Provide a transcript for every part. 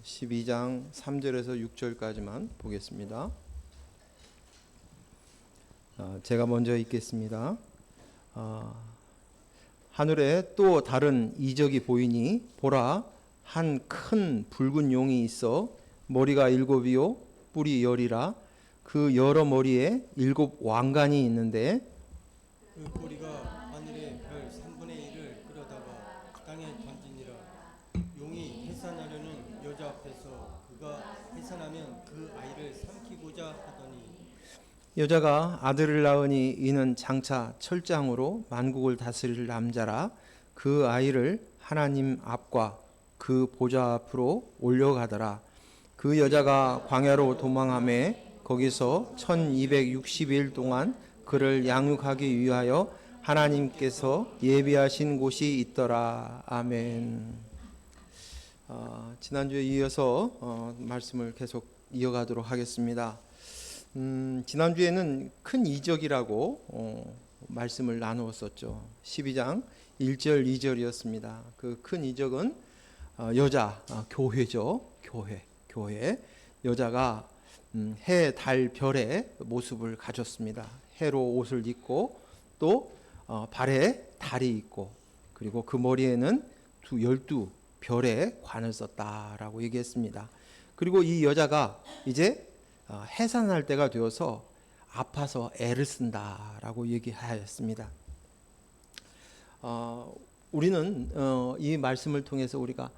12장 3절에서 6절까지만 보겠습니다. 제가 먼저 읽겠습니다. 하늘에 또 다른 이적이 보이니 보라, 한 큰 붉은 용이 있어 머리가 7이요 뿔이 10이라. 그 여러 머리에 7 왕관이 있는데 그 꼬리가 하늘의 별 3분의 1을 끌어다가 땅에 던지니라. 용이 해산하려는 여자 앞에서 그가 해산하면 그 아이를 삼키고자 하더니 여자가 아들을 낳으니 이는 장차 철장으로 만국을 다스릴 남자라. 그 아이를 하나님 앞과 그 보좌 앞으로 올려가더라. 그 여자가 광야로 도망하매 거기서 1260일 동안 그를 양육하기 위하여 하나님께서 예비하신 곳이 있더라. 아멘. 지난주에 이어서 말씀을 계속 이어가도록 하겠습니다. 지난주에는 큰 이적이라고 말씀을 나누었었죠. 12장 1절 2절이었습니다. 그 큰 이적은 여자, 교회죠. 교회. 여자가 해, 달, 별의 모습을 가졌습니다. 해로 옷을 입고 또 발에 달이 있고 그리고 그 머리에는 12별의 관을 썼다라고 얘기했습니다. 그리고 이 여자가 이제 해산할 때가 되어서 아파서 애를 쓴다라고 얘기하였습니다. 우리는 이 말씀을 통해서 우리가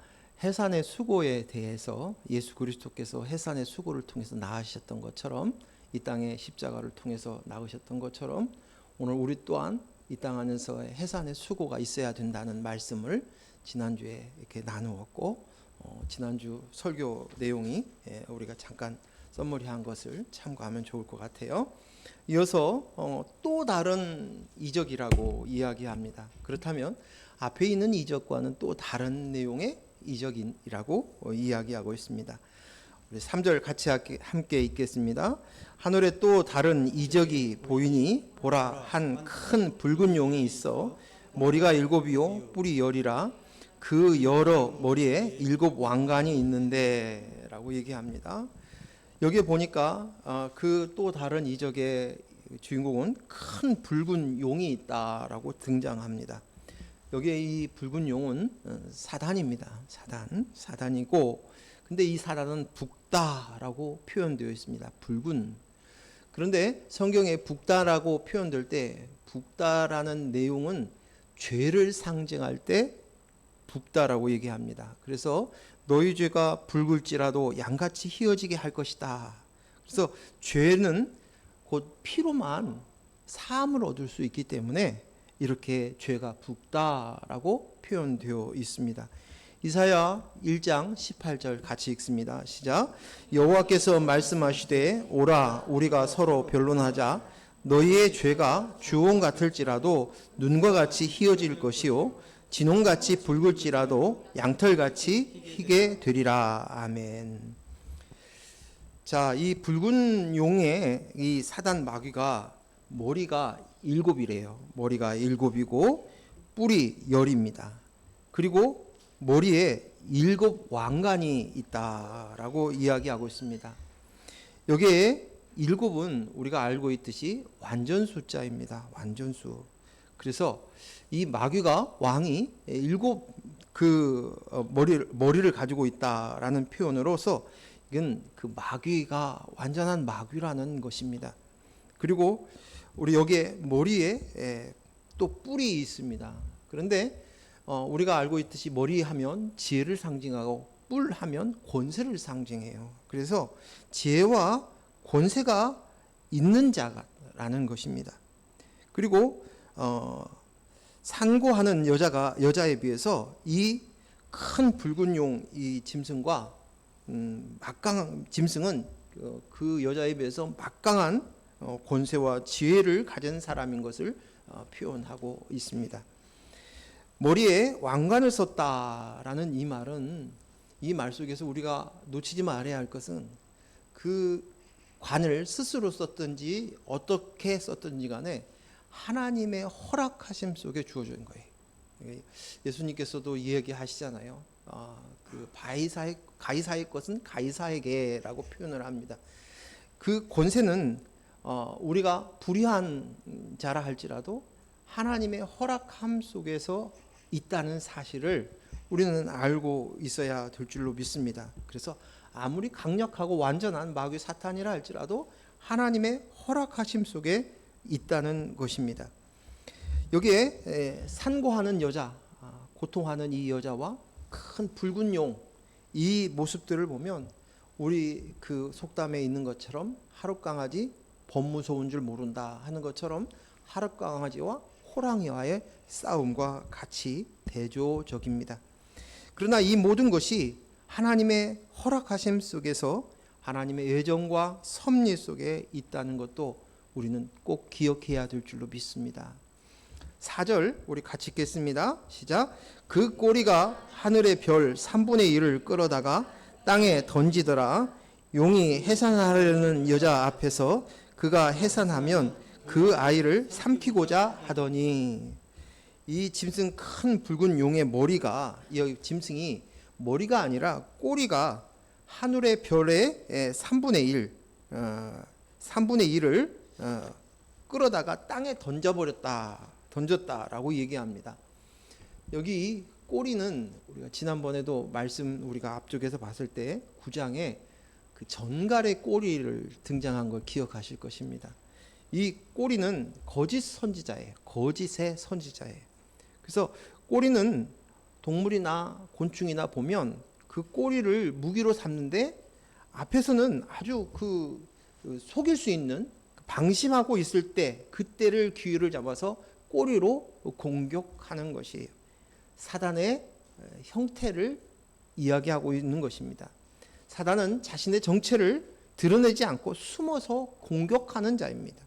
해산의 수고에 대해서 예수 그리스도께서 해산의 수고를 통해서 나으셨던 것처럼 이 땅의 십자가를 통해서 나으셨던 것처럼 오늘 우리 또한 이 땅 안에서 해산의 수고가 있어야 된다는 말씀을 지난주에 이렇게 나누었고 지난주 설교 내용이 우리가 잠깐 썸머리한 것을 참고하면 좋을 것 같아요. 이어서 또 다른 이적이라고 이야기합니다. 그렇다면 앞에 있는 이적과는 또 다른 내용의 이적이라고 이야기하고 있습니다. 우리 3절 같이 함께 읽겠습니다. 하늘에 또 다른 이적이 보이니 보라, 한 큰 붉은 용이 있어 머리가 7이요 뿔이 10이라. 그 여러 머리에 7 왕관이 있는데 라고 얘기합니다. 여기에 보니까 그 또 다른 이적의 주인공은 큰 붉은 용이 있다라고 등장합니다. 여기에 이 붉은 용은 사단입니다. 사단이고, 근데 이 사단은 붉다라고 표현되어 있습니다. 붉은. 그런데 성경에 붉다라고 표현될 때 붉다라는 내용은 죄를 상징할 때 붉다라고 얘기합니다. 그래서 너희 죄가 붉을지라도 양같이 희어지게 할 것이다. 그래서 죄는 곧 피로만 사함을 얻을 수 있기 때문에 이렇게 죄가 붉다라고 표현되어 있습니다. 이사야 1장 18절 같이 읽습니다. 시작. 여호와께서 말씀하시되 오라 우리가 서로 변론하자. 너희의 죄가 주홍 같을지라도 눈과 같이 희어질 것이요 진홍같이 붉을지라도 양털같이 희게 되리라. 아멘. 자, 이 붉은 용의 이 사단 마귀가 머리가 7이래요. 머리가 7이고 뿔이 10입니다. 그리고 머리에 7 왕관이 있다라고 이야기하고 있습니다. 여기에 7은 우리가 알고 있듯이 완전 숫자입니다. 완전수. 그래서 이 마귀가 왕이 7 머리를 가지고 있다라는 표현으로서 이건 그 마귀가 완전한 마귀라는 것입니다. 그리고 우리 여기에 머리에 또 뿔이 있습니다. 그런데 우리가 알고 있듯이 머리 하면 지혜를 상징하고 뿔 하면 권세를 상징해요. 그래서 지혜와 권세가 있는 자라는 것입니다. 그리고 산고하는 여자에 비해서 이 큰 붉은 용 이 짐승과 막강한 짐승은 그 여자에 비해서 막강한 권세와 지혜를 가진 사람인 것을 표현하고 있습니다. 머리에 왕관을 썼다라는 이 말은 이 말 속에서 우리가 놓치지 말아야 할 것은 그 관을 스스로 썼든지 어떻게 썼든지 간에 하나님의 허락하심 속에 주어진 거예요. 예수님께서도 이 얘기 하시잖아요. 그 바이사의 가이사의 것은 가이사에게라고 표현을 합니다. 그 권세는 우리가 불의한 자라 할지라도 하나님의 허락함 속에서 있다는 사실을 우리는 알고 있어야 될 줄로 믿습니다. 그래서 아무리 강력하고 완전한 마귀 사탄이라 할지라도 하나님의 허락하심 속에 있다는 것입니다. 여기에 산고하는 여자, 고통하는 이 여자와 큰 붉은 용, 이 모습들을 보면 우리 그 속담에 있는 것처럼 하룻강아지 범무서운 줄 모른다 하는 것처럼 하룻강아지와 호랑이와의 싸움과 같이 대조적입니다. 그러나 이 모든 것이 하나님의 허락하심 속에서 하나님의 예정과 섭리 속에 있다는 것도 우리는 꼭 기억해야 될 줄로 믿습니다. 4절 우리 같이 읽겠습니다. 시작. 그 꼬리가 하늘의 별 3분의 1을 끌어다가 땅에 던지더라. 용이 해산하려는 여자 앞에서 그가 해산하면 그 아이를 삼키고자 하더니, 이 짐승 큰 붉은 용의 머리가, 이 짐승이 머리가 아니라 꼬리가 하늘의 별의 3분의 1을 끌어다가 땅에 던졌다라고 얘기합니다. 여기 꼬리는 우리가 지난번에도 말씀 우리가 앞쪽에서 봤을 때 9장에 그 전갈의 꼬리를 등장한 걸 기억하실 것입니다. 이 꼬리는 거짓 선지자예요. 거짓의 선지자예요. 그래서 꼬리는 동물이나 곤충이나 보면 그 꼬리를 무기로 삼는데 앞에서는 아주 그 속일 수 있는, 방심하고 있을 때 그때를 기회를 잡아서 꼬리로 공격하는 것이에요. 사단의 형태를 이야기하고 있는 것입니다. 사단은 자신의 정체를 드러내지 않고 숨어서 공격하는 자입니다.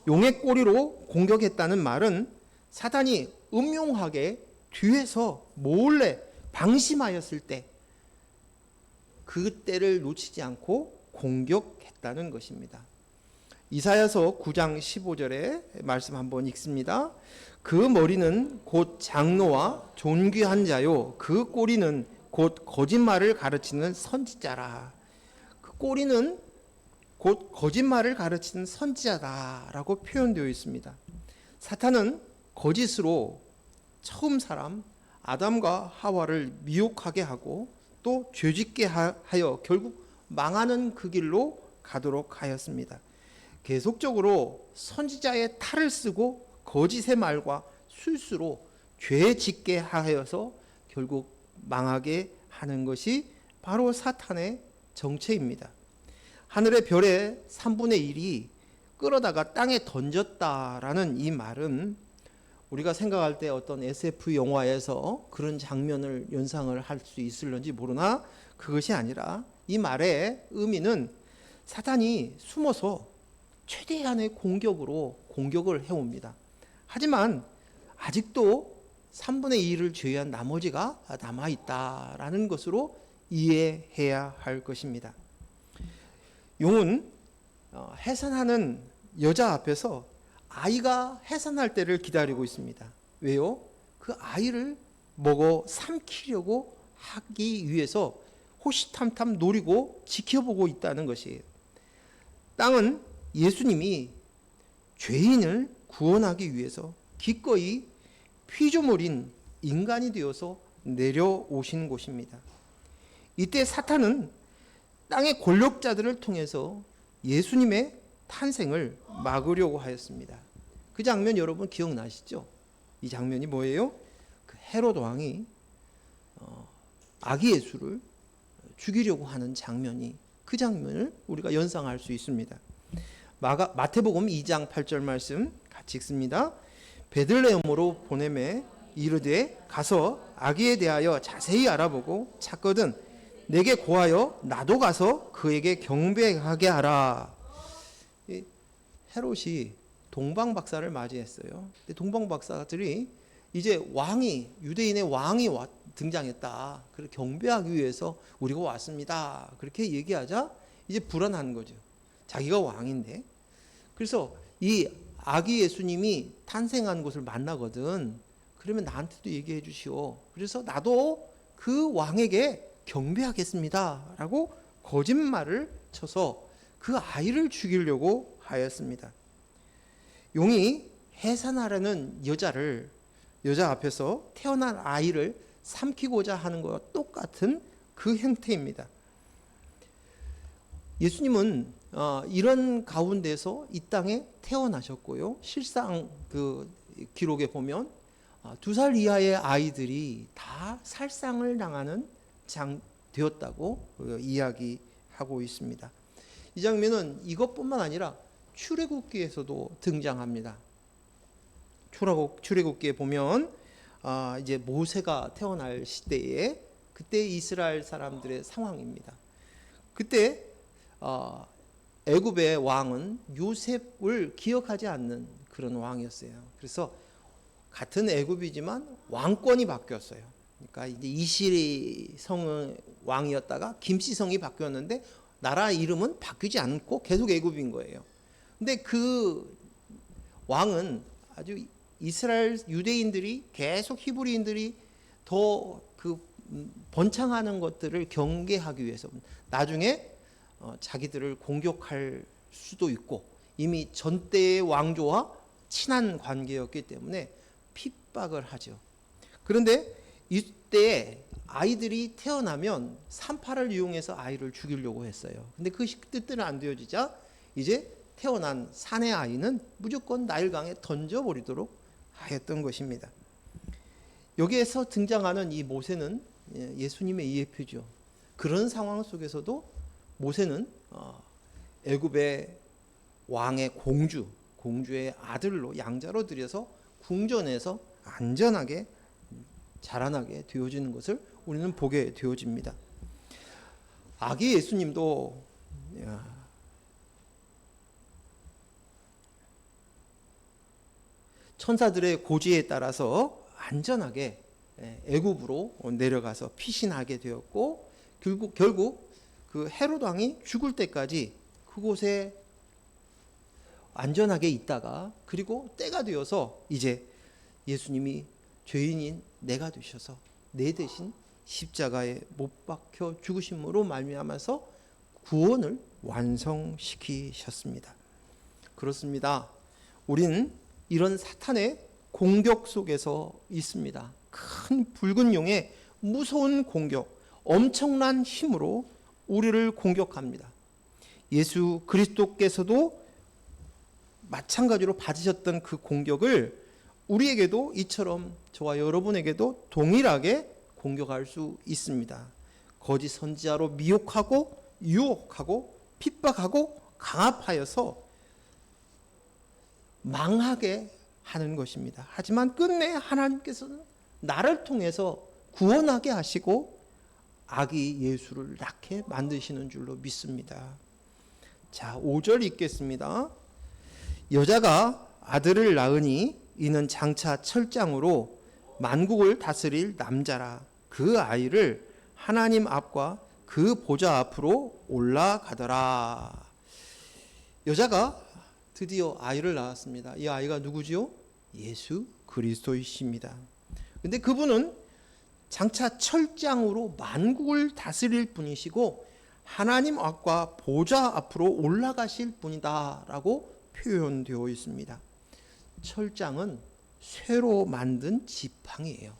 용의 꼬리로 공격했다는 말은 사단이 음흉하게 뒤에서 몰래 방심하였을 때 그때를 놓치지 않고 공격했다는 것입니다. 이사야서 9장 15절에 말씀 한번 읽습니다. 그 머리는 곧 장로와 존귀한 자요, 그 꼬리는 곧 거짓말을 가르치는 선지자라. 그 꼬리는 곧 거짓말을 가르치는 선지자다라고 표현되어 있습니다. 사탄은 거짓으로 처음 사람 아담과 하와를 미혹하게 하고 또 죄짓게 하여 결국 망하는 그 길로 가도록 하였습니다. 계속적으로 선지자의 탈을 쓰고 거짓의 말과 술수로 죄 짓게 하여서 결국 망하게 하는 것이 바로 사탄의 정체입니다. 하늘의 별의 3분의 1이 끌어다가 땅에 던졌다라는 이 말은 우리가 생각할 때 어떤 SF 영화에서 그런 장면을 연상을 할 수 있을런지 모르나 그것이 아니라 이 말의 의미는 사탄이 숨어서 최대한의 공격을 해옵니다. 하지만 아직도 3분의 2를 제외한 나머지가 남아있다라는 것으로 이해해야 할 것입니다. 용은 해산하는 여자 앞에서 아이가 해산할 때를 기다리고 있습니다. 왜요? 그 아이를 먹어 삼키려고 하기 위해서 호시탐탐 노리고 지켜보고 있다는 것이에요. 땅은 예수님이 죄인을 구원하기 위해서 기꺼이 피조물인 인간이 되어서 내려오신 곳입니다. 이때 사탄은 땅의 권력자들을 통해서 예수님의 탄생을 막으려고 하였습니다. 그 장면 여러분 기억나시죠? 이 장면이 뭐예요? 그 헤롯 왕이 아기 예수를 죽이려고 하는 장면이, 그 장면을 우리가 연상할 수 있습니다. 마태복음 2장 8절 말씀 같이 읽습니다. 베들레헴으로 보내매 이르되 가서 아기에 대하여 자세히 알아보고 찾거든 내게 고하여 나도 가서 그에게 경배하게 하라. 헤롯이 동방박사를 맞이했어요. 동방박사들이 이제 유대인의 왕이 등장했다. 그래서 경배하기 위해서 우리가 왔습니다. 그렇게 얘기하자 이제 불안한 거죠. 자기가 왕인데. 그래서 이 아기 예수님이 탄생한 곳을 만나거든. 그러면 나한테도 얘기해 주시오. 그래서 나도 그 왕에게 경배하겠습니다 라고 거짓말을 쳐서 그 아이를 죽이려고 하였습니다. 용이 해산하려는 여자 앞에서 태어난 아이를 삼키고자 하는 것과 똑같은 그 형태입니다. 예수님은 이런 가운데서 이 땅에 태어나셨고요. 실상 그 기록에 보면 2살 이하의 아이들이 다 살상을 당하는 되었다고 이야기하고 있습니다. 이 장면은 이것뿐만 아니라 출애굽기에서도 등장합니다. 출애굽기에 보면 이제 모세가 태어날 시대에 그때 이스라엘 사람들의 상황입니다. 그때 애굽의 왕은 요셉을 기억하지 않는 그런 왕이었어요. 그래서 같은 애굽이지만 왕권이 바뀌었어요. 그러니까 이제 이시성의 왕이었다가 김시성이 바뀌었는데 나라 이름은 바뀌지 않고 계속 애굽인 거예요. 근데 그 왕은 아주 이스라엘 유대인들이 계속 히브리인들이 더 그 번창하는 것들을 경계하기 위해서 나중에 자기들을 공격할 수도 있고 이미 전대의 왕조와 친한 관계였기 때문에 핍박을 하죠. 그런데 이때 아이들이 태어나면 산파를 이용해서 아이를 죽이려고 했어요. 근데 그 뜻대로 안 되어지자 이제 태어난 사내 아이는 무조건 나일강에 던져버리도록 하였던 것입니다. 여기에서 등장하는 이 모세는 예수님의 예표죠. 그런 상황 속에서도 모세는 애굽의 왕의 공주의 아들로 양자로 들여서 궁전에서 안전하게 자라나게 되어지는 것을 우리는 보게 되어집니다. 아기 예수님도 천사들의 고지에 따라서 안전하게 애굽으로 내려가서 피신하게 되었고 결국 그 헤롯 왕이 죽을 때까지 그곳에 안전하게 있다가 그리고 때가 되어서 이제 예수님이 죄인인 내가 되셔서 내 대신 십자가에 못 박혀 죽으심으로 말미암아서 구원을 완성시키셨습니다. 그렇습니다. 우리는 이런 사탄의 공격 속에서 있습니다. 큰 붉은 용의 무서운 공격, 엄청난 힘으로 우리를 공격합니다. 예수 그리스도께서도 마찬가지로 받으셨던 그 공격을 우리에게도 이처럼 저와 여러분에게도 동일하게 공격할 수 있습니다. 거짓 선지자로 미혹하고 유혹하고 핍박하고 강압하여서 망하게 하는 것입니다. 하지만 끝내 하나님께서는 나를 통해서 구원하게 하시고 아기 예수를 낳게 만드시는 줄로 믿습니다. 자, 5절 읽겠습니다. 여자가 아들을 낳으니 이는 장차 철장으로 만국을 다스릴 남자라. 그 아이를 하나님 앞과 그 보좌 앞으로 올라가더라. 여자가 드디어 아이를 낳았습니다. 이 아이가 누구지요? 예수 그리스도이십니다. 근데 그분은 장차 철장으로 만국을 다스릴 분이시고 하나님 앞과 보좌 앞으로 올라가실 분이다라고 표현되어 있습니다. 철장은 쇠로 만든 지팡이에요.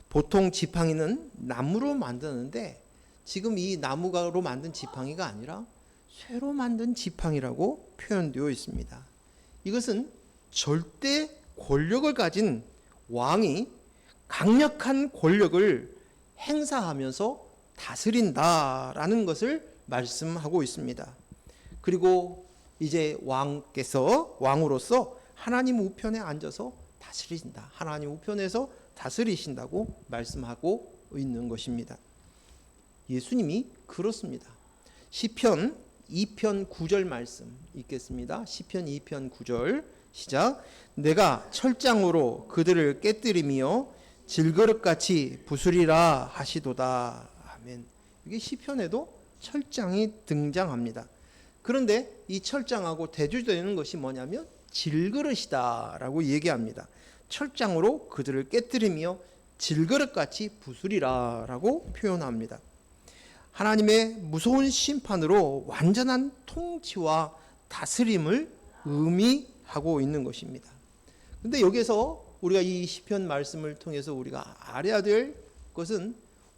보통 지팡이는 나무로 만드는데 지금 이 나무로 만든 지팡이가 아니라 쇠로 만든 지팡이라고 표현되어 있습니다. 이것은 절대 권력을 가진 왕이 강력한 권력을 행사하면서 다스린다라는 것을 말씀하고 있습니다. 그리고 이제 왕으로서 하나님 우편에 앉아서 다스리신다. 하나님 우편에서 다스리신다고 말씀하고 있는 것입니다. 예수님이 그렇습니다. 시편 2편 9절 말씀 읽겠습니다. 시편 2편 9절 시작. 내가 철장으로 그들을 깨뜨리며 질그릇같이 부수리라 하시도다. 아멘. 이게 시편에도 철장이 등장합니다. 그런데 이 철장하고 대조되는 것이 뭐냐면 질그릇이다라고 얘기합니다. 철장으로 그들을 깨뜨리며 질그릇같이 부수리라라고 표현합니다. 하나님의 무서운 심판으로 완전한 통치와 다스림을 의미하고 있는 것입니다. 근데 여기서 우리가 이 시편 말씀을 통해서 우리가 알아야 될 것은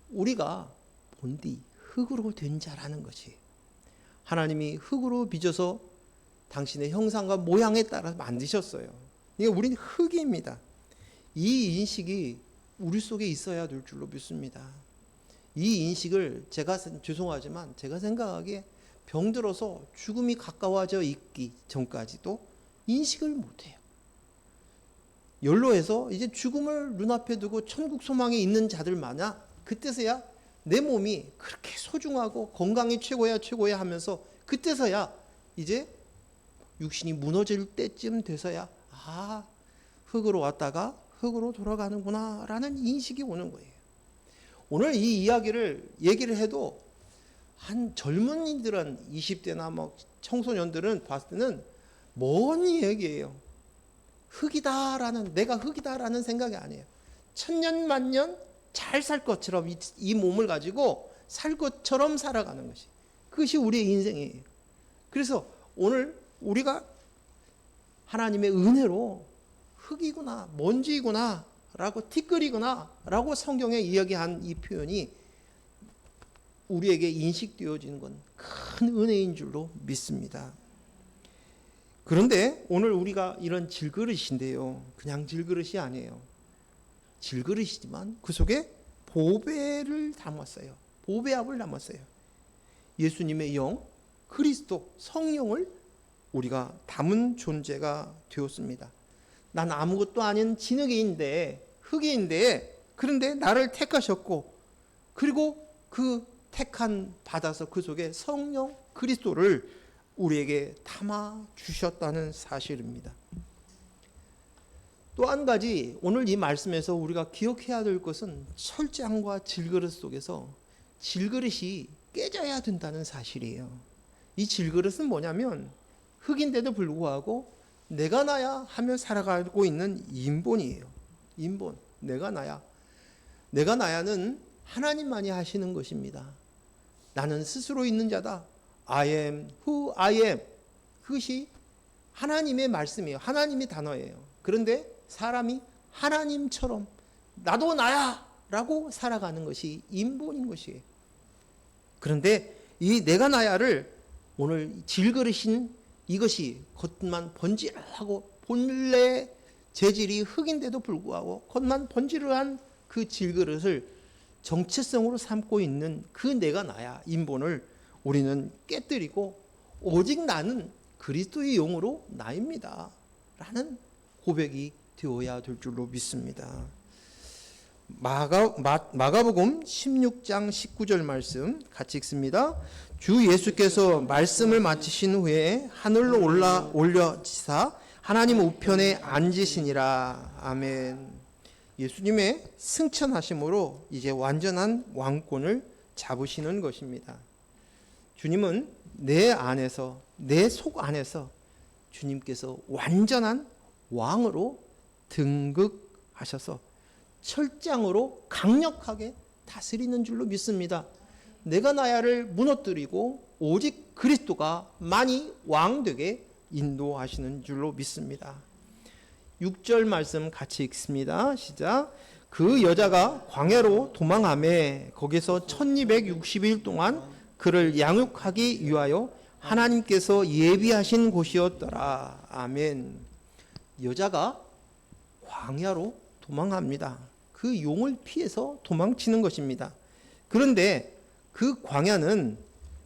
우리가 본디 흙으로 된 자라는 것이, 하나님이 흙으로 빚어서 당신의 형상과 모양에 따라 만드셨어요. 그러니까 우리는 흙입니다. 이 인식이 우리 속에 있어야 될 줄로 믿습니다. 이 인식을 제가 죄송하지만 제가 생각하기에 병들어서 죽음이 가까워져 있기 전까지도 인식을 못해요. 연로해서 이제 죽음을 눈앞에 두고 천국 소망에 있는 자들 마냥 그때서야 내 몸이 그렇게 소중하고 건강이 최고야 하면서 그때서야 이제 육신이 무너질 때쯤 돼서야 흙으로 왔다가 흙으로 돌아가는구나 라는 인식이 오는 거예요. 오늘 이 이야기를 얘기를 해도 한 젊은이들은 20대나 뭐 청소년들은 봤을 때는 먼 얘기예요. 흙이다라는, 내가 흙이다라는 생각이 아니에요. 천년 만년 잘 살 것처럼 이 몸을 가지고 살 것처럼 살아가는 것이, 그것이 우리의 인생이에요. 그래서 오늘 우리가 하나님의 은혜로 흙이구나, 먼지구나 라고, 티끌이구나 라고 성경에 이야기한 이 표현이 우리에게 인식되어지는 건 큰 은혜인 줄로 믿습니다. 그런데 오늘 우리가 이런 질그릇인데요, 그냥 질그릇이 아니에요. 질그릇이지만 그 속에 보배를 담았어요. 보배압을 담았어요. 예수님의 영, 그리스도, 성령을 우리가 담은 존재가 되었습니다. 난 아무것도 아닌 진흙이인데, 흙이인데, 그런데 나를 택하셨고, 그리고 그 택한 받아서 그 속에 성령 그리스도를 우리에게 담아 주셨다는 사실입니다. 또 한 가지 오늘 이 말씀에서 우리가 기억해야 될 것은 철장과 질그릇 속에서 질그릇이 깨져야 된다는 사실이에요. 이 질그릇은 뭐냐면 흙인데도 불구하고 내가 나야 하며 살아가고 있는 인본이에요. 인본, 내가 나야. 내가 나야는 하나님만이 하시는 것입니다. 나는 스스로 있는 자다. I am who I am. 그것이 하나님의 말씀이에요. 하나님의 단어예요. 그런데 사람이 하나님처럼 나도 나야 라고 살아가는 것이 인본인 것이에요. 그런데 이 내가 나야를 오늘 질그릇인 이것이 겉만 번지르하고 본래 재질이 흙인데도 불구하고 겉만 번지르한 그 질그릇을 정체성으로 삼고 있는 그 내가 나야 인본을 우리는 깨뜨리고 오직 나는 그리스도의 영으로 나입니다 라는 고백이 되어야 될 줄로 믿습니다. 마가복음 16장 19절 말씀 같이 읽습니다. 주 예수께서 말씀을 마치신 후에 하늘로 올려지사 하나님 우편에 앉으시니라. 아멘. 예수님의 승천하심으로 이제 완전한 왕권을 잡으시는 것입니다. 주님은 내 안에서, 내 속 안에서 주님께서 완전한 왕으로 등극하셔서 철장으로 강력하게 다스리는 줄로 믿습니다. 내가 나야를 무너뜨리고 오직 그리스도가 만이 왕되게 인도하시는 줄로 믿습니다. 6절 말씀 같이 읽습니다. 시작. 그 여자가 광야로 도망하매 거기서 1260일 동안 그를 양육하기 위하여 하나님께서 예비하신 곳이었더라. 아멘. 여자가 광야로 도망합니다. 그 용을 피해서 도망치는 것입니다. 그런데 그 광야는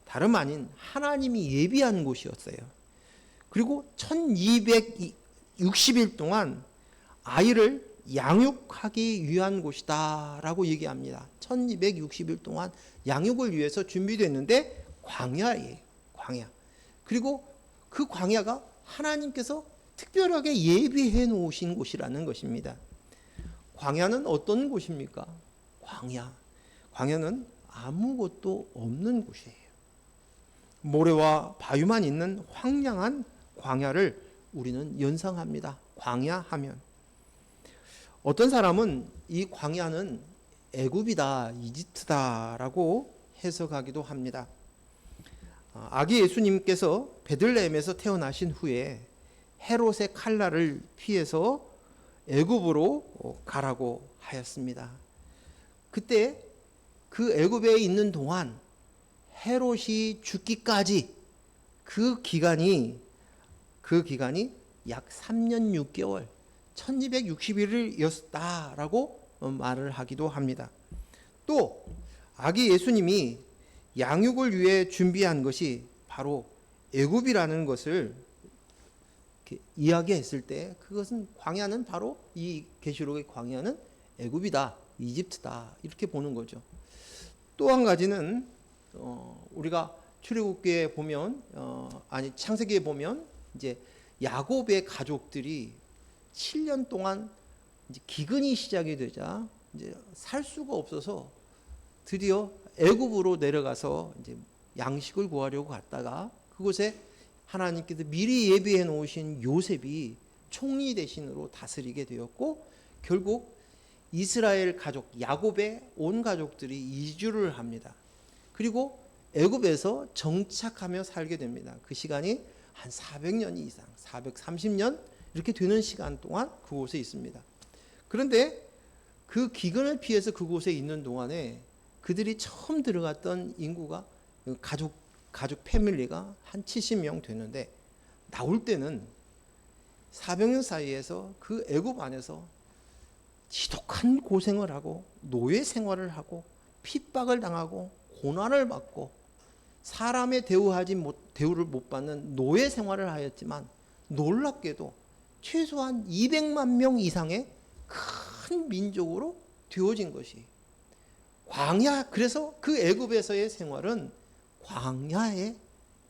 다름 아닌 하나님이 예비한 곳이었어요. 그리고 1260일 동안 아이를 양육하기 위한 곳이다 라고 얘기합니다. 1260일 동안 양육을 위해서 준비됐는데 광야예요. 광야. 그리고 그 광야가 하나님께서 특별하게 예비해 놓으신 곳이라는 것입니다. 광야는 어떤 곳입니까? 광야는 아무것도 없는 곳이에요. 모래와 바위만 있는 황량한 광야를 우리는 연상합니다. 광야 하면 어떤 사람은 이 광야는 애굽이다, 이집트다라고 해석하기도 합니다. 아기 예수님께서 베들레헴에서 태어나신 후에 헤롯의 칼날을 피해서 애굽으로 가라고 하였습니다. 그때 그 애굽에 있는 동안 헤롯이 죽기까지 그 기간이 약 3년 6개월 1260일이었다라고 말을 하기도 합니다. 또 아기 예수님이 양육을 위해 준비한 것이 바로 애굽이라는 것을 이야기했을 때 그것은 광야는 바로 이 계시록의 광야는 애굽이다, 이집트다 이렇게 보는 거죠. 또 한 가지는 우리가 출애굽기에 보면 창세기에 보면 이제 야곱의 가족들이 7년 동안 이제 기근이 시작이 되자 이제 살 수가 없어서 드디어 애굽으로 내려가서 이제 양식을 구하려고 갔다가 그곳에 하나님께서 미리 예비해 놓으신 요셉이 총리 대신으로 다스리게 되었고 결국 이스라엘 가족 야곱의 온 가족들이 이주를 합니다. 그리고 애굽에서 정착하며 살게 됩니다. 그 시간이 한 400년 이상, 430년 이렇게 되는 시간 동안 그곳에 있습니다. 그런데 그 기근을 피해서 그곳에 있는 동안에 그들이 처음 들어갔던 인구가 가족 패밀리가 한 70명 되는데 나올 때는 400년 사이에서 그 애굽 안에서 지독한 고생을 하고 노예 생활을 하고 핍박을 당하고 고난을 받고 사람의 대우를 못 받는 노예 생활을 하였지만 놀랍게도 최소한 200만 명 이상의 큰 민족으로 되어진 것이 광야. 그래서 그 애굽에서의 생활은 광야에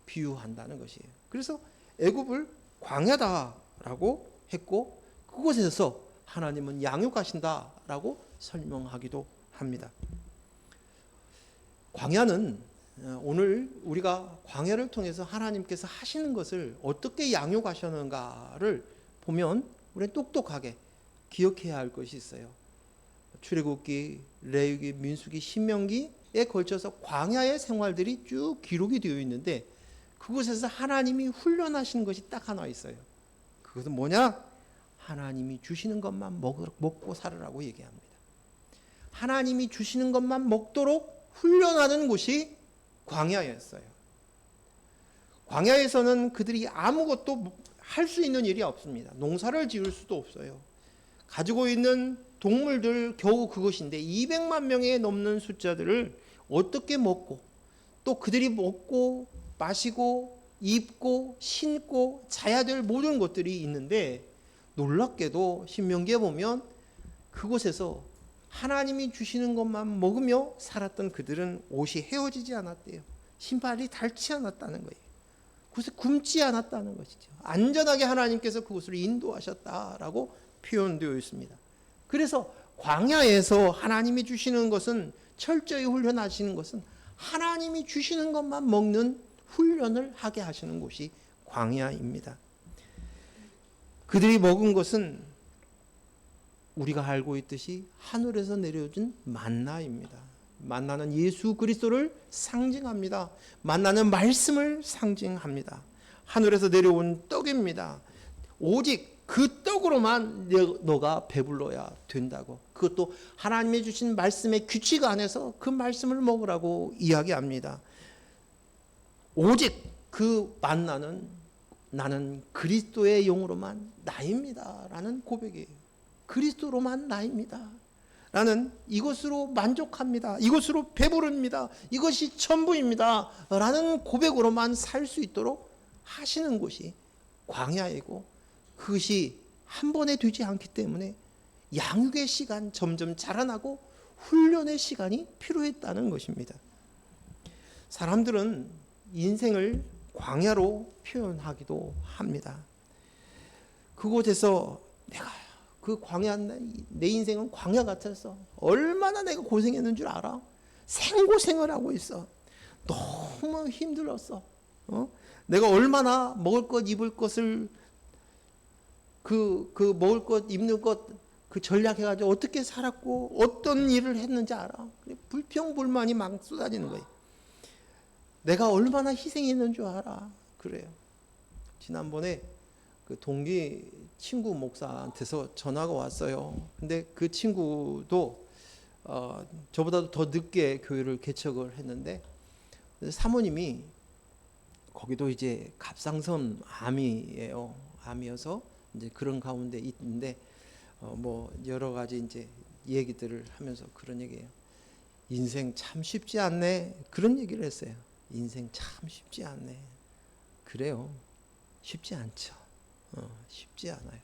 비유한다는 것이에요. 그래서 애굽을 광야다라고 했고 그곳에서 하나님은 양육하신다라고 설명하기도 합니다. 광야는 오늘 우리가 광야를 통해서 하나님께서 하시는 것을 어떻게 양육하셨는가를 보면 우리는 똑똑하게 기억해야 할 것이 있어요. 출애굽기, 레위기, 민수기, 신명기에 걸쳐서 광야의 생활들이 쭉 기록이 되어 있는데 그곳에서 하나님이 훈련하신 것이 딱 하나 있어요. 그것은 뭐냐? 하나님이 주시는 것만 먹고 살으라고 얘기합니다. 하나님이 주시는 것만 먹도록 훈련하는 곳이 광야였어요. 광야에서는 그들이 아무것도 할 수 있는 일이 없습니다. 농사를 지을 수도 없어요. 가지고 있는 동물들 겨우 그것인데 200만 명에 넘는 숫자들을 어떻게 먹고 또 그들이 먹고 마시고 입고 신고 자야 될 모든 것들이 있는데 놀랍게도 신명기에 보면 그곳에서 하나님이 주시는 것만 먹으며 살았던 그들은 옷이 헤어지지 않았대요. 신발이 닳지 않았다는 거예요. 그곳에 굶지 않았다는 것이죠. 안전하게 하나님께서 그곳을 인도하셨다라고 표현되어 있습니다. 그래서 광야에서 하나님이 주시는 것은 철저히 훈련하시는 것은 하나님이 주시는 것만 먹는 훈련을 하게 하시는 곳이 광야입니다. 그들이 먹은 것은 우리가 알고 있듯이 하늘에서 내려준 만나입니다. 만나는 예수 그리스도를 상징합니다. 만나는 말씀을 상징합니다. 하늘에서 내려온 떡입니다. 오직 그 떡으로만 너가 배불러야 된다고. 그것도 하나님이 주신 말씀의 규칙 안에서 그 말씀을 먹으라고 이야기합니다. 오직 그 만나는 나는 그리스도의 영으로만 나입니다 라는 고백이에요. 그리스도로만 나입니다 라는, 이것으로 만족합니다, 이것으로 배부릅니다, 이것이 전부입니다 라는 고백으로만 살 수 있도록 하시는 곳이 광야이고 그것이 한 번에 되지 않기 때문에 양육의 시간, 점점 자라나고 훈련의 시간이 필요했다는 것입니다. 사람들은 인생을 광야로 표현하기도 합니다. 그곳에서 내가 그 광야, 내 인생은 광야 같았어. 얼마나 내가 고생했는 줄 알아? 생고생을 하고 있어. 너무 힘들었어. 내가 얼마나 먹을 것, 입을 것을, 먹을 것, 입는 것, 그 전략해가지고 어떻게 살았고 어떤 일을 했는지 알아. 불평불만이 막 쏟아지는 거예요. 내가 얼마나 희생했는 줄 알아. 그래요. 지난번에 그 동기 친구 목사한테서 전화가 왔어요. 근데 그 친구도 저보다도 더 늦게 교회를 개척을 했는데 사모님이 거기도 이제 갑상선 암이에요. 암이어서 이제 그런 가운데 있는데 뭐 여러 가지 이제 얘기들을 하면서 그런 얘기예요. 인생 참 쉽지 않네. 그런 얘기를 했어요. 인생 참 쉽지 않네. 그래요. 쉽지 않죠. 쉽지 않아요.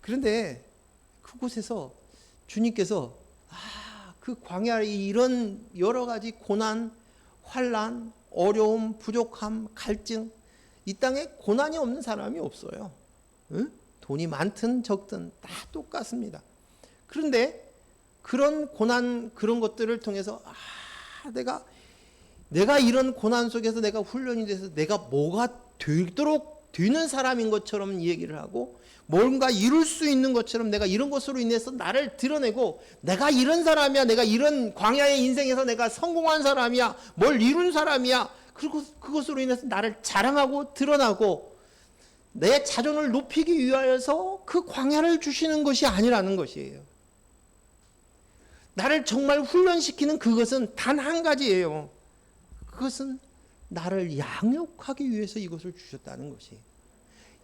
그런데 그곳에서 주님께서 그 광야에 이런 여러 가지 고난, 환난, 어려움, 부족함, 갈증, 이 땅에 고난이 없는 사람이 없어요. 응? 돈이 많든 적든 다 똑같습니다. 그런데 그런 고난, 그런 것들을 통해서 내가 이런 고난 속에서 내가 훈련이 돼서 내가 뭐가 되도록 되는 사람인 것처럼 얘기를 하고 뭔가 이룰 수 있는 것처럼 내가 이런 것으로 인해서 나를 드러내고 내가 이런 사람이야, 내가 이런 광야의 인생에서 내가 성공한 사람이야, 뭘 이룬 사람이야. 그리고 그것으로 인해서 나를 자랑하고 드러나고 내 자존을 높이기 위하여서 그 광야를 주시는 것이 아니라는 것이에요. 나를 정말 훈련시키는 그것은 단 한 가지예요. 그것은 나를 양육하기 위해서 이것을 주셨다는 것이에요.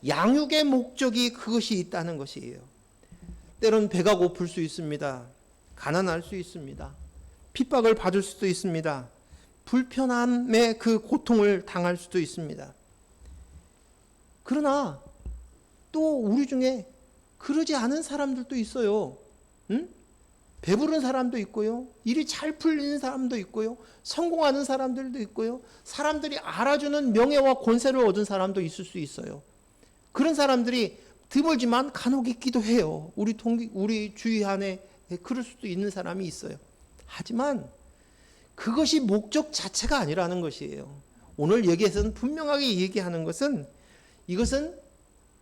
양육의 목적이 그것이 있다는 것이에요. 때론 배가 고플 수 있습니다. 가난할 수 있습니다. 핍박을 받을 수도 있습니다. 불편함의 그 고통을 당할 수도 있습니다. 그러나 또 우리 중에 그러지 않은 사람들도 있어요. 응? 배부른 사람도 있고요. 일이 잘 풀리는 사람도 있고요. 성공하는 사람들도 있고요. 사람들이 알아주는 명예와 권세를 얻은 사람도 있을 수 있어요. 그런 사람들이 드물지만 간혹 있기도 해요. 우리 주위 안에 그럴 수도 있는 사람이 있어요. 하지만 그것이 목적 자체가 아니라는 것이에요. 오늘 여기에서는 분명하게 얘기하는 것은 이것은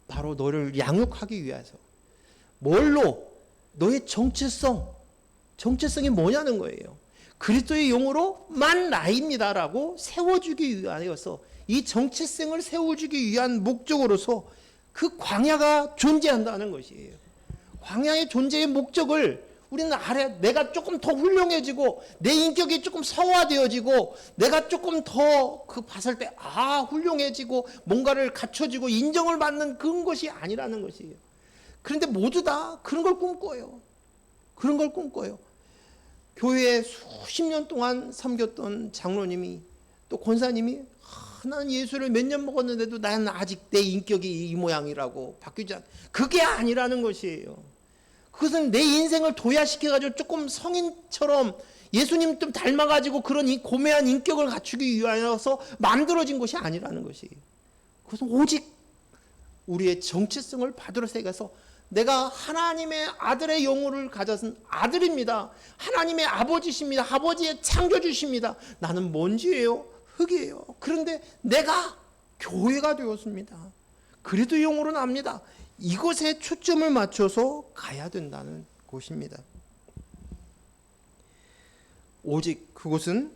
바로 너를 양육하기 위해서. 뭘로? 너의 정체성이 뭐냐는 거예요. 그리스도의 용으로만 나입니다라고 세워주기 위하여서 이 정체성을 세워주기 위한 목적으로서 그 광야가 존재한다는 것이에요. 광야의 존재의 목적을 우리는 내가 조금 더 훌륭해지고 내 인격이 조금 성화되어지고 내가 조금 더 봤을 때 훌륭해지고 뭔가를 갖춰지고 인정을 받는 그런 것이 아니라는 것이에요. 그런데 모두 다 그런 걸 꿈꿔요. 그런 걸 꿈꿔요. 교회에 수십 년 동안 섬겼던 장로님이 또 권사님이 나는 예수를 몇 년 먹었는데도 나는 아직 내 인격이 이 모양이라고 바뀌지 않아. 그게 아니라는 것이에요. 그것은 내 인생을 도야시켜가지고 조금 성인처럼 예수님 좀 닮아가지고 그런 이 고매한 인격을 갖추기 위하여서 만들어진 것이 아니라는 것이에요. 그것은 오직 우리의 정체성을 받들어 새겨서 내가 하나님의 아들의 영혼을 가졌은 아들입니다. 하나님의 아버지십니다. 아버지의 창조주십니다. 나는 먼지예요. 흙이에요. 그런데 내가 교회가 되었습니다. 그래도 영으로 납니다. 이것에 초점을 맞춰서 가야 된다는 곳입니다. 오직 그곳은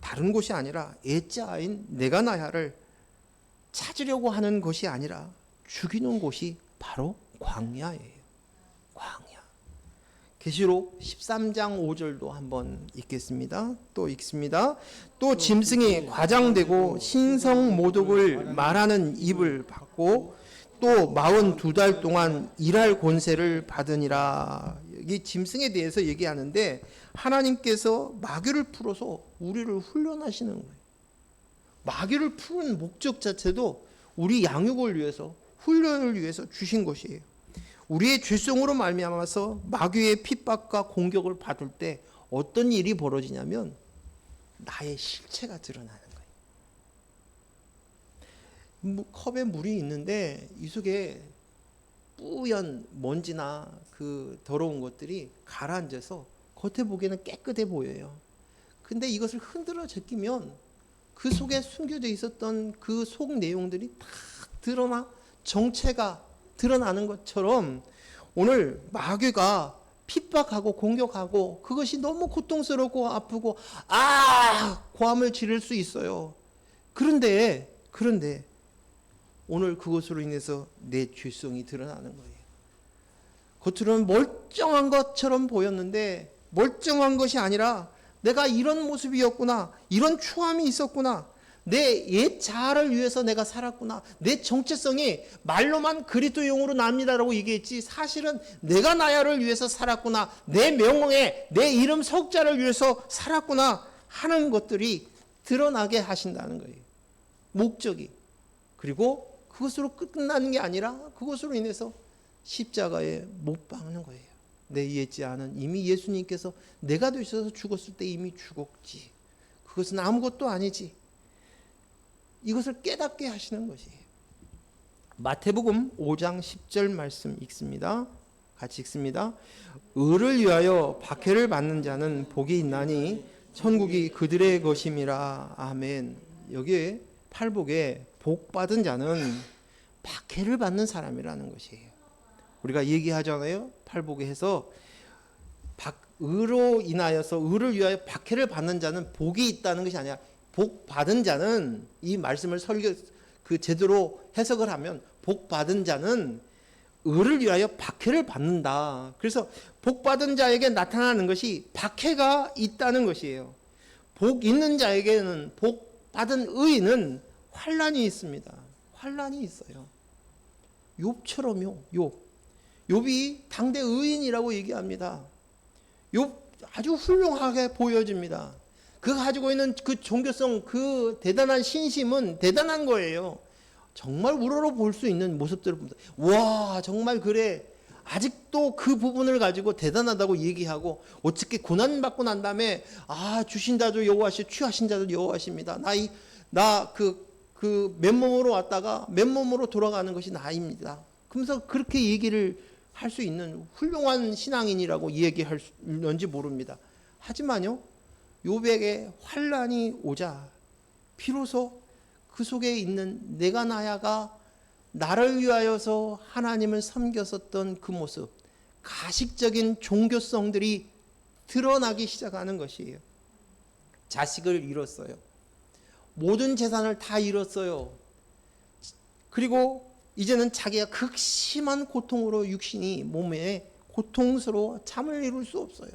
다른 곳이 아니라 애자인 내가 나야를 찾으려고 하는 것이 아니라 죽이는 곳이 바로 광야예요. 광야. 계시록 13장 5절도 한번 읽겠습니다. 또 읽습니다. 또 짐승이 과장되고 신성 모독을 말하는 입을 받고 또 42달 동안 일할 권세를 받으니라. 여기 짐승에 대해서 얘기하는데 하나님께서 마귀를 풀어서 우리를 훈련하시는 거예요. 마귀를 푸는 목적 자체도 우리 양육을 위해서 훈련을 위해서 주신 것이에요. 우리의 죄성으로 말미암아서 마귀의 핍박과 공격을 받을 때 어떤 일이 벌어지냐면 나의 실체가 드러나는 거예요. 컵에 물이 있는데 이 속에 뿌연 먼지나 그 더러운 것들이 가라앉아서 겉에 보기에는 깨끗해 보여요. 근데 이것을 흔들어 제끼면 그 속에 숨겨져 있었던 그 속 내용들이 다 드러나 정체가 드러나는 것처럼 오늘 마귀가 핍박하고 공격하고 그것이 너무 고통스럽고 아프고 고함을 지를 수 있어요. 그런데 오늘 그것으로 인해서 내 죄성이 드러나는 거예요. 겉으로는 멀쩡한 것처럼 보였는데 멀쩡한 것이 아니라 내가 이런 모습이었구나, 이런 추함이 있었구나, 내 옛 자아를 위해서 내가 살았구나, 내 정체성이 말로만 그리스도용으로 납니다라고 얘기했지 사실은 내가 나야를 위해서 살았구나, 내 명예, 내 이름 석자를 위해서 살았구나 하는 것들이 드러나게 하신다는 거예요. 목적이. 그리고 그것으로 끝나는 게 아니라 그것으로 인해서 십자가에 못 박는 거예요. 내 옛 자아는 이미 예수님께서 내가 되셔서 죽었을 때 이미 죽었지. 그것은 아무것도 아니지. 이것을 깨닫게 하시는 것이에요. 마태복음 5장 10절 말씀 읽습니다. 같이 읽습니다. 의를 위하여 박해를 받는 자는 복이 있나니 천국이 그들의 것임이라. 아멘. 여기에 팔복에 복 받은 자는 박해를 받는 사람이라는 것이에요. 우리가 얘기하잖아요. 팔복에 해서 의로 인하여서 의를 위하여 박해를 받는 자는 복이 있다는 것이 아니라 복 받은 자는, 이 말씀을 제대로 해석을 하면 복 받은 자는 의를 위하여 박해를 받는다. 그래서 복 받은 자에게 나타나는 것이 박해가 있다는 것이에요. 복 있는 자에게는, 복 받은 의인은 환난이 있습니다. 환난이 있어요. 욥처럼요. 욥이 당대 의인이라고 얘기합니다. 욥 아주 훌륭하게 보여집니다. 그가 가지고 있는 그 종교성, 그 대단한 신심은 대단한 거예요. 정말 우러러 볼 수 있는 모습들을 봅니다. 와, 정말 그래. 아직도 그 부분을 가지고 대단하다고 얘기하고, 어떻게 고난받고 난 다음에 주신 자도 여호와시, 취하신 자도 여호와십니다. 그 맨몸으로 왔다가 맨몸으로 돌아가는 것이 나입니다. 그러면서 그렇게 얘기를 할 수 있는 훌륭한 신앙인이라고 얘기할는지 모릅니다. 하지만요, 욥에게 환난이 오자 비로소 그 속에 있는 내가 나야가 나를 위하여서 하나님을 섬겼었던 그 모습, 가식적인 종교성들이 드러나기 시작하는 것이에요. 자식을 잃었어요. 모든 재산을 다 잃었어요. 그리고 이제는 자기가 극심한 고통으로 육신이 몸에 고통스러워 잠을 이룰 수 없어요.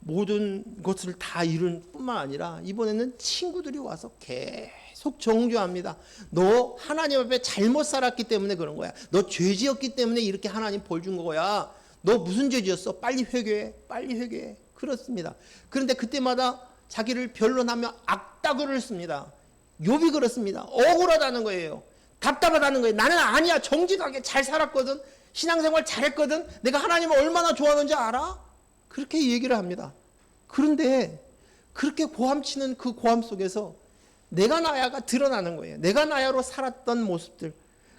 모든 것을 다 잃은 뿐만 아니라 이번에는 친구들이 와서 계속 정죄합니다. 너 하나님 앞에 잘못 살았기 때문에 그런 거야. 너 죄지었기 때문에 이렇게 하나님 벌 준 거야. 너 무슨 죄지었어? 빨리 회개해. 빨리 회개해. 그렇습니다. 그런데 그때마다 자기를 변론하며 악다구를 씁니다. 욥이 그렇습니다. 억울하다는 거예요. 답답하다는 거예요. 나는 아니야. 정직하게 잘 살았거든. 신앙생활 잘했거든. 내가 하나님을 얼마나 좋아하는지 알아? 그렇게 얘기를 합니다. 그런데 그렇게 고함치는 그 고함 속에서 내가 나야가 드러나는 거예요. 내가 나야로 살았던 모습들,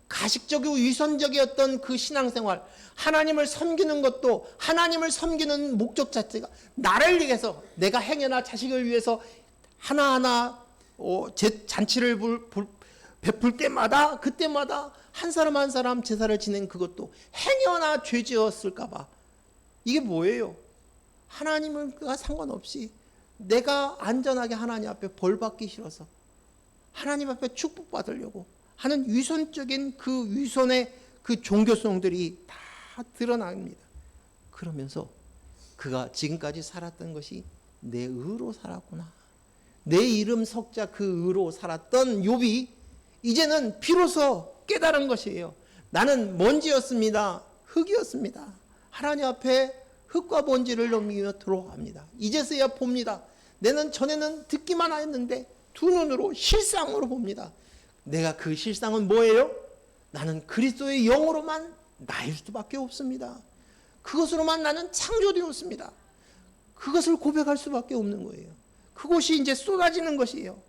가식적이고 위선적이었던 그 신앙생활, 하나님을 섬기는 것도, 하나님을 섬기는 목적 자체가 나를 위해서, 내가 행여나 자식을 위해서 하나하나 잔치를 베풀 때마다, 그때마다 한 사람 한 사람 제사를 지낸 그것도 행여나 죄지었을까봐. 이게 뭐예요? 하나님과 상관없이 내가 안전하게 하나님 앞에 벌받기 싫어서 하나님 앞에 축복받으려고 하는 위선적인 그 위선의 그 종교성들이 다 드러납니다. 그러면서 그가 지금까지 살았던 것이 내 의로 살았구나. 내 이름 석자 그 의로 살았던 욥이 이제는 비로소 깨달은 것이에요. 나는 먼지였습니다. 흙이었습니다. 하나님 앞에 흙과 먼지를 넘기며 들어갑니다. 이제서야 봅니다. 내는 전에는 듣기만 하였는데 두 눈으로 실상으로 봅니다. 내가 그 실상은 뭐예요? 나는 그리스도의 영으로만 나일 수밖에 없습니다. 그것으로만 나는 창조되었습니다. 그것을 고백할 수밖에 없는 거예요. 그것이 이제 쏟아지는 것이에요.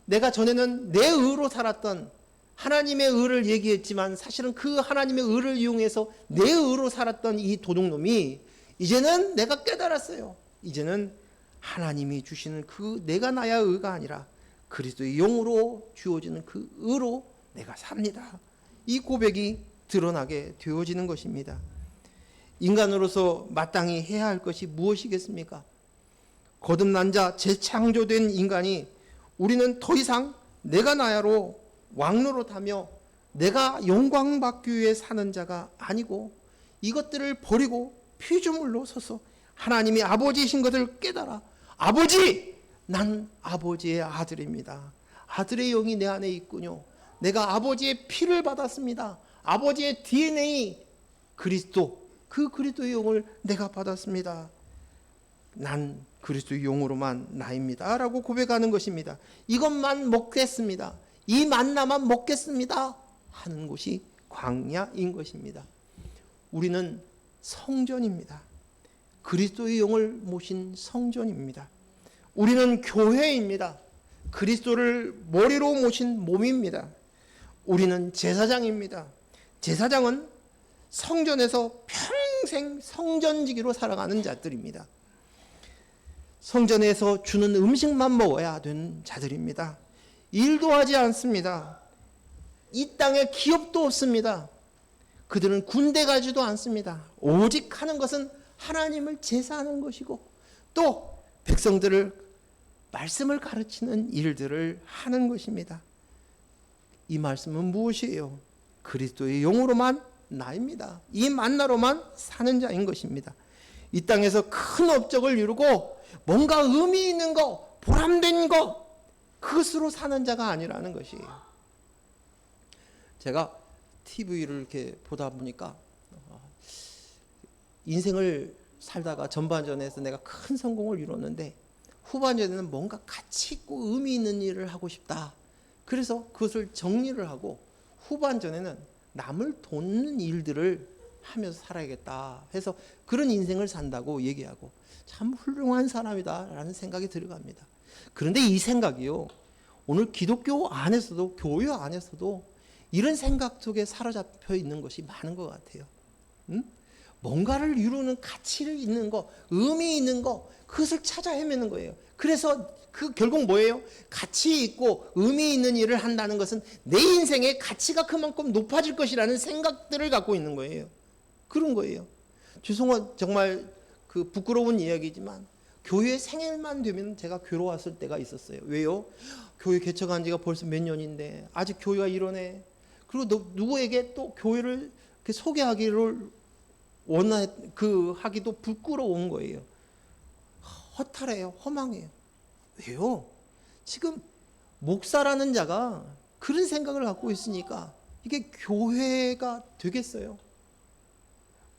내가 전에는 내 의로 살았던, 하나님의 의를 얘기했지만 사실은 그 하나님의 의를 이용해서 내 의로 살았던 이 도둑놈이 이제는 내가 깨달았어요. 이제는 하나님이 주시는 그 내가 나야 의가 아니라 그리스도의 영으로 주어지는 그 의로 내가 삽니다. 이 고백이 드러나게 되어지는 것입니다. 인간으로서 마땅히 해야 할 것이 무엇이겠습니까? 거듭난 자, 재창조된 인간이 우리는 더 이상 내가 나야로 왕노릇하며 내가 영광받기 위해 사는 자가 아니고 이것들을 버리고 피조물로 서서 하나님이 아버지이신 것을 깨달아 아버지! 난 아버지의 아들입니다. 아들의 영이 내 안에 있군요. 내가 아버지의 피를 받았습니다. 아버지의 DNA 그리스도, 그 그리스도의 영을 내가 받았습니다. 난 그리스도의 영으로만 나입니다 라고 고백하는 것입니다. 이것만 먹겠습니다. 이 만나만 먹겠습니다 하는 곳이 광야인 것입니다. 우리는 성전입니다. 그리스도의 영을 모신 성전입니다. 우리는 교회입니다. 그리스도를 머리로 모신 몸입니다. 우리는 제사장입니다. 제사장은 성전에서 평생 성전지기로 살아가는 자들입니다. 성전에서 주는 음식만 먹어야 되는 자들입니다. 일도 하지 않습니다. 이 땅에 기업도 없습니다. 그들은 군대 가지도 않습니다. 오직 하는 것은 하나님을 제사하는 것이고 또 백성들을 말씀을 가르치는 일들을 하는 것입니다. 이 말씀은 무엇이에요? 그리스도의 영으로만 나입니다. 이 만나로만 사는 자인 것입니다. 이 땅에서 큰 업적을 이루고 뭔가 의미 있는 거, 보람된 거, 그것으로 사는 자가 아니라는 것이에요. 제가 TV를 이렇게 보다 보니까 인생을 살다가 전반전에서 내가 큰 성공을 이뤘는데 후반전에는 뭔가 가치 있고 의미 있는 일을 하고 싶다. 그래서 그것을 정리를 하고 후반전에는 남을 돕는 일들을 하면서 살아야겠다 해서 그런 인생을 산다고 얘기하고 참 훌륭한 사람이다라는 생각이 들어갑니다. 그런데 이 생각이요, 오늘 기독교 안에서도 교회 안에서도 이런 생각 속에 사로잡혀 있는 것이 많은 것 같아요. 뭔가를 이루는 가치를 있는 거, 의미 있는 거, 그것을 찾아 헤매는 거예요. 그래서 그 결국 뭐예요? 가치 있고 의미 있는 일을 한다는 것은 내 인생의 가치가 그만큼 높아질 것이라는 생각들을 갖고 있는 거예요. 그런 거예요. 죄송한 정말 그 부끄러운 이야기지만 교회 생일만 되면 제가 괴로웠을 때가 있었어요. 왜요? 교회 개척한 지가 벌써 몇 년인데 아직 교회가 이러네. 그리고 누구에게 또 교회를 소개하기를 하기도 부끄러운 거예요. 허탈해요. 허망해요. 왜요? 지금 목사라는 자가 그런 생각을 갖고 있으니까 이게 교회가 되겠어요?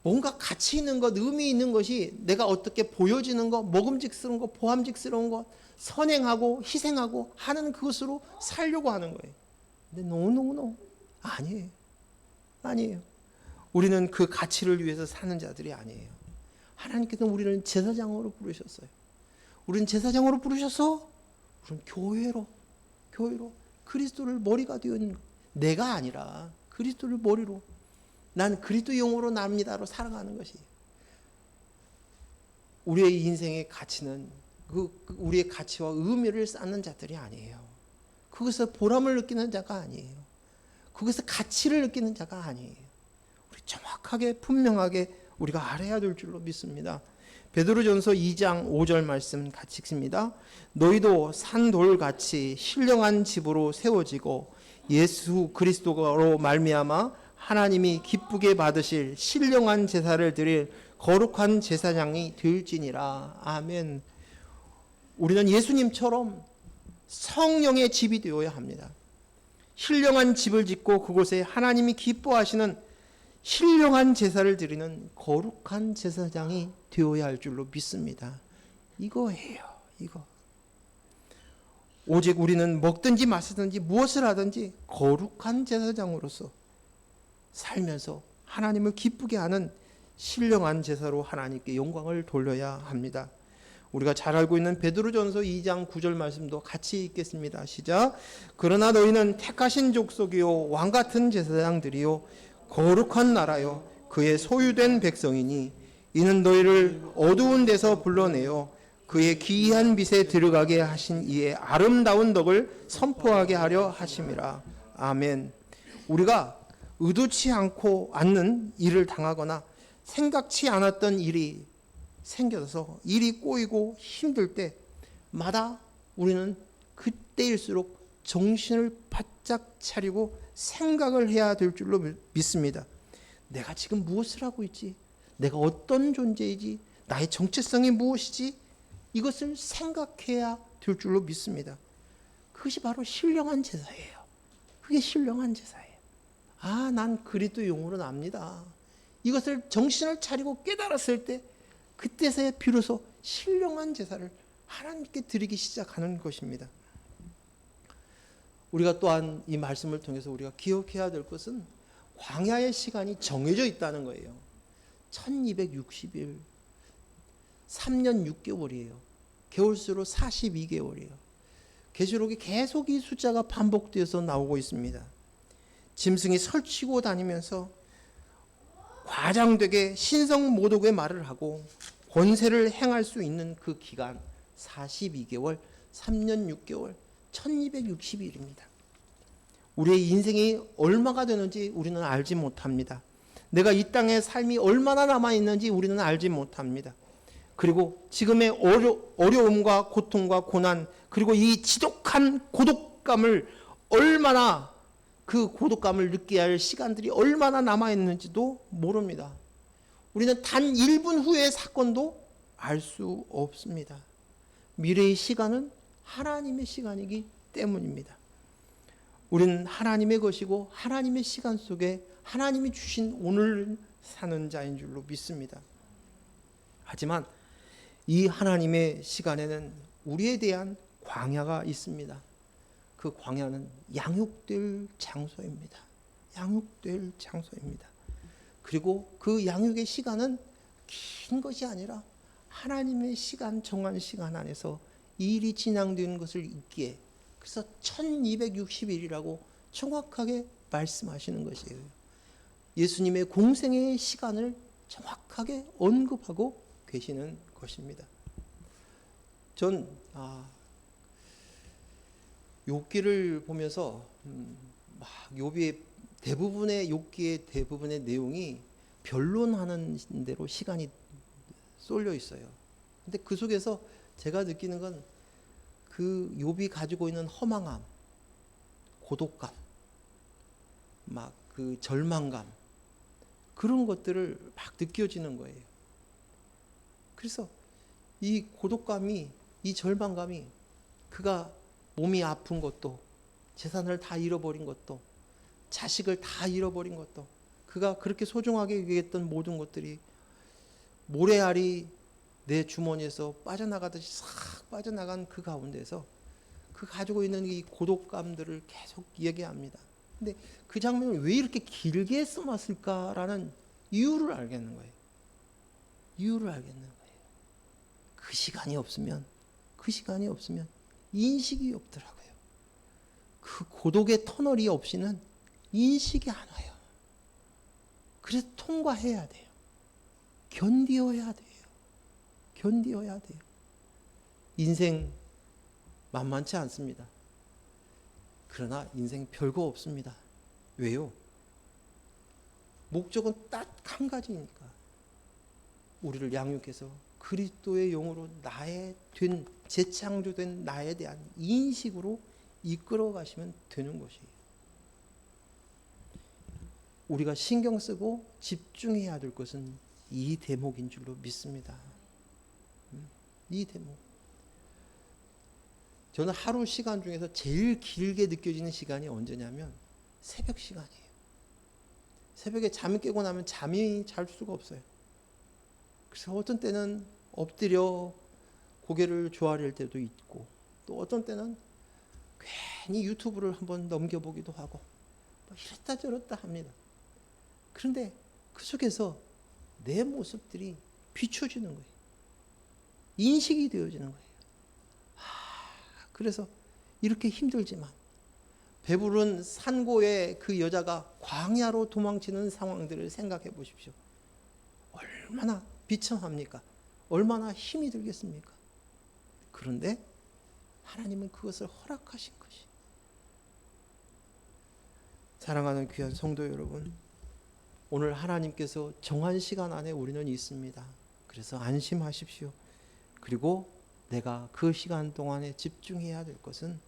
뭔가 가치 있는 것, 의미 있는 것이 내가 어떻게 보여지는 것, 먹음직스러운 것, 보암직스러운 것, 선행하고 희생하고 하는 그것으로 살려고 하는 거예요. 근데 노. 아니에요. 아니에요. 우리는 그 가치를 위해서 사는 자들이 아니에요. 하나님께서 우리를 제사장으로 부르셨어요. 우리는 제사장으로 부르셔서 우리는 교회로 그리스도를 머리가 되는, 내가 아니라 그리스도를 머리로, 난 그리스도 영으로 납니다로 살아가는 것이에요. 우리의 인생의 가치는 우리의 가치와 의미를 쌓는 자들이 아니에요. 그것에서 보람을 느끼는 자가 아니에요. 그것에서 가치를 느끼는 자가 아니에요. 우리 정확하게 분명하게 우리가 알아야 될 줄로 믿습니다. 베드로전서 2장 5절 말씀 같이 읽습니다. 너희도 산돌같이 신령한 집으로 세워지고 예수 그리스도로 말미암아 하나님이 기쁘게 받으실 신령한 제사를 드릴 거룩한 제사장이 될지니라. 아멘. 우리는 예수님처럼 성령의 집이 되어야 합니다. 신령한 집을 짓고 그곳에 하나님이 기뻐하시는 신령한 제사를 드리는 거룩한 제사장이 되어야 할 줄로 믿습니다. 이거예요. 이거. 오직 우리는 먹든지 마시든지 무엇을 하든지 거룩한 제사장으로서 살면서 하나님을 기쁘게 하는 신령한 제사로 하나님께 영광을 돌려야 합니다. 우리가 잘 알고 있는 베드로전서 2장 9절 말씀도 같이 읽겠습니다. 시작. 그러나 너희는 택하신 족속이요 왕같은 제사장들이요 거룩한 나라요 그의 소유된 백성이니 이는 너희를 어두운 데서 불러내어 그의 기이한 빛에 들어가게 하신 이의 아름다운 덕을 선포하게 하려 하심이라. 아멘. 우리가 의도치 않고 않는 일을 당하거나 생각치 않았던 일이 생겨서 일이 꼬이고 힘들 때마다 우리는 그때일수록 정신을 바짝 차리고 생각을 해야 될 줄로 믿습니다. 내가 지금 무엇을 하고 있지? 내가 어떤 존재이지? 나의 정체성이 무엇이지? 이것을 생각해야 될 줄로 믿습니다. 그것이 바로 신령한 제사예요. 그게 신령한 제사예요. 아, 난 그리스도 용으로 납니다. 이것을 정신을 차리고 깨달았을 때 그때서야 비로소 신령한 제사를 하나님께 드리기 시작하는 것입니다. 우리가 또한 이 말씀을 통해서 우리가 기억해야 될 것은 광야의 시간이 정해져 있다는 거예요. 1260일, 3년 6개월이에요. 개월수로 42개월이에요. 계시록이 계속 이 숫자가 반복되어서 나오고 있습니다. 짐승이 설치고 다니면서 과장되게 신성 모독의 말을 하고 권세를 행할 수 있는 그 기간 42개월, 3년 6개월, 1260일입니다. 우리의 인생이 얼마가 되는지 우리는 알지 못합니다. 내가 이 땅의 삶이 얼마나 남아있는지 우리는 알지 못합니다. 그리고 지금의 어려움과 고통과 고난, 그리고 이 지독한 고독감을 얼마나, 그 고독감을 느끼게 할 시간들이 얼마나 남아있는지도 모릅니다. 우리는 단 1분 후의 사건도 알 수 없습니다. 미래의 시간은 하나님의 시간이기 때문입니다. 우리는 하나님의 것이고 하나님의 시간 속에 하나님이 주신 오늘 사는 자인 줄로 믿습니다. 하지만 이 하나님의 시간에는 우리에 대한 광야가 있습니다. 그 광야는 양육될 장소입니다. 양육될 장소입니다. 그리고 그 양육의 시간은 긴 것이 아니라 하나님의 시간, 정한 시간 안에서 일이 진행되는 것을 있기에, 그래서 1260일이라고 정확하게 말씀하시는 것이에요. 예수님의 공생의 시간을 정확하게 언급하고 계시는 것입니다. 전 욥기를 보면서 막 욥기의 대부분의 내용이 변론하는 대로 시간이 쏠려 있어요. 근데 그 속에서 제가 느끼는 건 그 욥이 가지고 있는 허망함, 고독감, 막 그 절망감, 그런 것들을 막 느껴지는 거예요. 그래서 이 고독감이, 이 절망감이, 그가 몸이 아픈 것도, 재산을 다 잃어버린 것도, 자식을 다 잃어버린 것도, 그가 그렇게 소중하게 여겼던 모든 것들이 모래알이 내 주머니에서 빠져나가듯이 싹 빠져나간 그 가운데서 그 가지고 있는 이 고독감들을 계속 얘기합니다. 근데 그 장면을 왜 이렇게 길게 써놨을까라는 이유를 알겠는 거예요. 이유를 알겠는 거예요. 그 시간이 없으면 인식이 없더라고요. 그 고독의 터널이 없이는 인식이 안 와요. 그래서 통과해야 돼요. 견디어야 돼요. 인생 만만치 않습니다. 그러나 인생 별거 없습니다. 왜요? 목적은 딱 한 가지니까. 우리를 양육해서 그리스도의 영으로 재창조된 나에 대한 인식으로 이끌어 가시면 되는 것이에요. 우리가 신경 쓰고 집중해야 될 것은 이 대목인 줄로 믿습니다. 이 대목. 저는 하루 시간 중에서 제일 길게 느껴지는 시간이 언제냐면 새벽 시간이에요. 새벽에 잠이 깨고 나면 잠이 잘 수가 없어요. 그래서 어떤 때는 엎드려 고개를 조아릴 때도 있고, 또 어떤 때는 괜히 유튜브를 한번 넘겨보기도 하고, 뭐 이랬다 저랬다 합니다. 그런데 그 속에서 내 모습들이 비춰지는 거예요. 인식이 되어지는 거예요. 그래서 이렇게 힘들지만, 배부른 산고의 그 여자가 광야로 도망치는 상황들을 생각해 보십시오. 얼마나 비참합니까? 얼마나 힘이 들겠습니까? 그런데 하나님은 그것을 허락하신 것이. 사랑하는 귀한 성도 여러분, 오늘 하나님께서 정한 시간 안에 우리는 있습니다. 그래서 안심하십시오. 그리고 내가 그 시간 동안에 집중해야 될 것은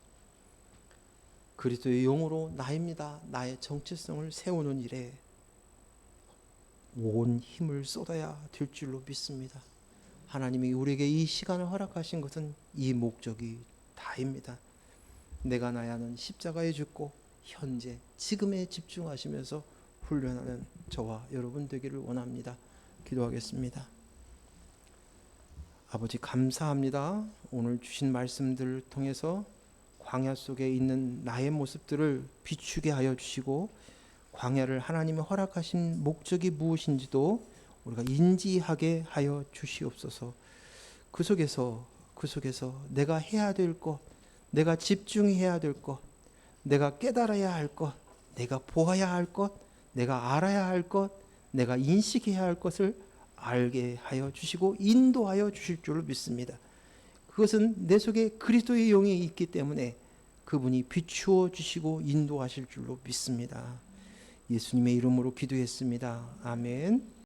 그리스도의 용으로 나입니다. 나의 정체성을 세우는 일에 온 힘을 쏟아야 될 줄로 믿습니다. 하나님이 우리에게 이 시간을 허락하신 것은 이 목적이 다입니다. 내가 나야 하는 십자가에 죽고 현재 지금에 집중하시면서 훈련하는 저와 여러분 되기를 원합니다. 기도하겠습니다. 아버지 감사합니다. 오늘 주신 말씀들을 통해서 광야 속에 있는 나의 모습들을 비추게 하여 주시고 광야를 하나님이 허락하신 목적이 무엇인지도 우리가 인지하게 하여 주시옵소서. 그 속에서 내가 해야 될 것, 내가 집중해야 될 것, 내가 깨달아야 할 것, 내가 보아야 할 것, 내가 알아야 할 것, 내가 인식해야 할 것을 알게 하여 주시고 인도하여 주실 줄로 믿습니다. 그것은 내 속에 그리스도의 영이 있기 때문에 그분이 비추어 주시고 인도하실 줄로 믿습니다. 예수님의 이름으로 기도했습니다. 아멘.